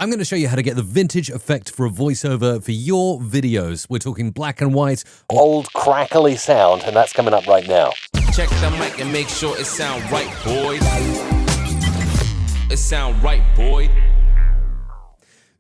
I'm going to show you how to get the vintage effect for a voiceover for your videos. We're talking black and white, old crackly sound, and that's coming up right now. Check the mic and make sure it sound right, boy. It sound right, boy.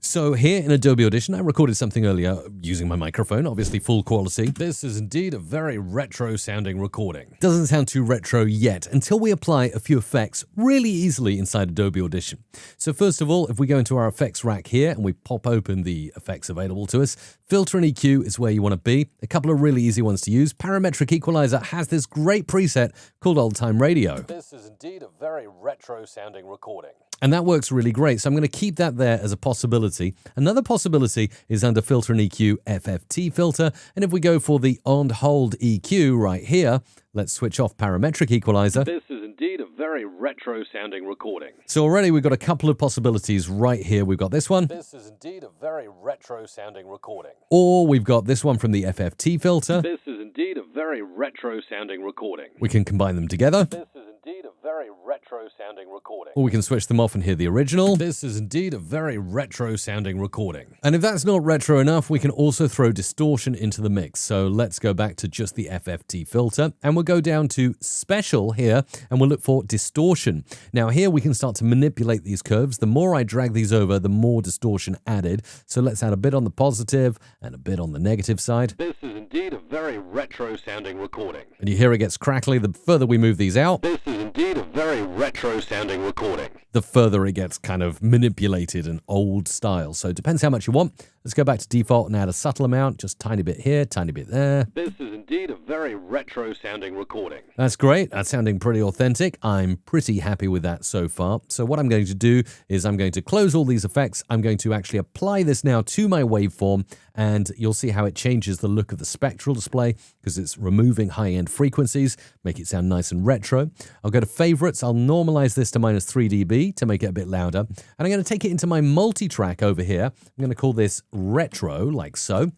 So here in Adobe Audition, I recorded something earlier using my microphone, obviously full quality. This is indeed a very retro-sounding recording. Doesn't sound too retro yet until we apply a few effects really easily inside Adobe Audition. So first of all, if we go into our effects rack here and we pop open the effects available to us, filter and EQ is where you want to be. A couple of really easy ones to use. Parametric Equalizer has this great preset called Old Time Radio. This is indeed a very retro-sounding recording. And that works really great, so I'm going to keep that there as a possibility. Another possibility is under Filter and EQ, FFT Filter, and if we go for the on-hold EQ right here, let's switch off Parametric Equalizer. This is indeed a very retro-sounding recording. So already we've got a couple of possibilities right here. We've got this one. This is indeed a very retro-sounding recording. Or we've got this one from the FFT Filter. This is indeed a very retro-sounding recording. We can combine them together. This is indeed a very retro-sounding recording. Or we can switch them off and hear the original. This is indeed a very retro-sounding recording. And if that's not retro enough, we can also throw distortion into the mix. So let's go back to just the FFT filter, and we'll go down to Special here, and we'll look for Distortion. Now here we can start to manipulate these curves. The more I drag these over, the more distortion added. So let's add a bit on the positive and a bit on the negative side. This is indeed a very retro-sounding recording. And you hear it gets crackly the further we move these out. This is indeed a very retro-sounding recording. The further it gets kind of manipulated and old style. So it depends how much you want. Let's go back to default and add a subtle amount, just tiny bit here, tiny bit there. This is indeed a very retro-sounding recording. That's great. That's sounding pretty authentic. I'm pretty happy with that so far. So what I'm going to do is I'm going to close all these effects. I'm going to actually apply this now to my waveform, and you'll see how it changes the look of the spectral display because it's removing high-end frequencies, make it sound nice and retro. I'll go to favorites. I'll normalize this to -3 dB to make it a bit louder. And I'm going to take it into my multi-track over here. I'm going to call this retro, like so.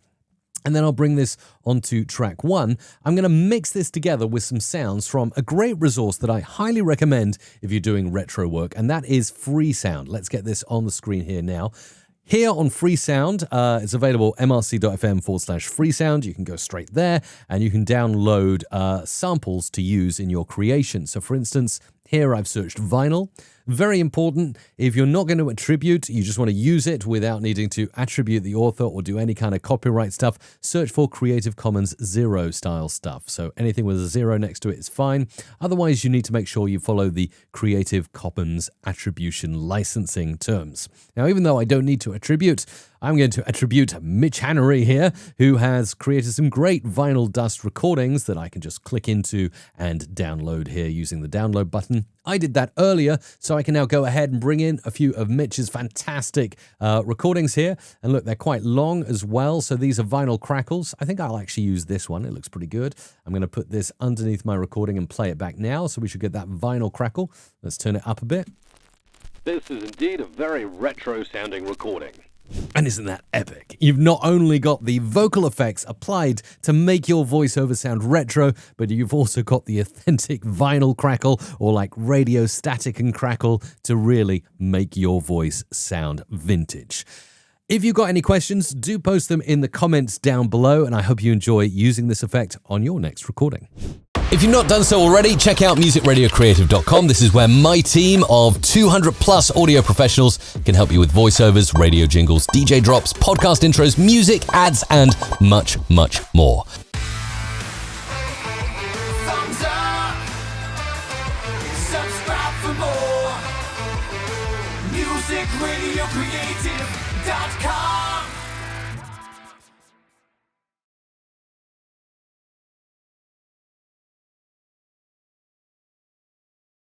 And then I'll bring this onto track 1. I'm going to mix this together with some sounds from a great resource that I highly recommend if you're doing retro work, and that is Freesound. Let's get this on the screen here now. Here on Freesound, it's available mrc.fm/freesound. You can go straight there and you can download samples to use in your creation. So for instance, here I've searched vinyl. Very important, if you're not going to attribute, you just want to use it without needing to attribute the author or do any kind of copyright stuff, search for Creative Commons 0 style stuff. So anything with a 0 next to it is fine. Otherwise, you need to make sure you follow the Creative Commons attribution licensing terms. Now, even though I don't need to attribute, I'm going to attribute Mitch Hannery here, who has created some great vinyl dust recordings that I can just click into and download here using the download button. I did that earlier, so I can now go ahead and bring in a few of Mitch's fantastic recordings here. And look, they're quite long as well, so these are vinyl crackles. I think I'll actually use this one. It looks pretty good. I'm going to put this underneath my recording and play it back now, so we should get that vinyl crackle. Let's turn it up a bit. This is indeed a very retro-sounding recording. And isn't that epic? You've not only got the vocal effects applied to make your voiceover sound retro, but you've also got the authentic vinyl crackle or like radio static and crackle to really make your voice sound vintage. If you've got any questions, do post them in the comments down below, and I hope you enjoy using this effect on your next recording. If you've not done so already, check out musicradiocreative.com. This is where my team of 200 plus audio professionals can help you with voiceovers, radio jingles, DJ drops, podcast intros, music, ads, and much, much more. Thumbs up, subscribe for more. musicradiocreative.com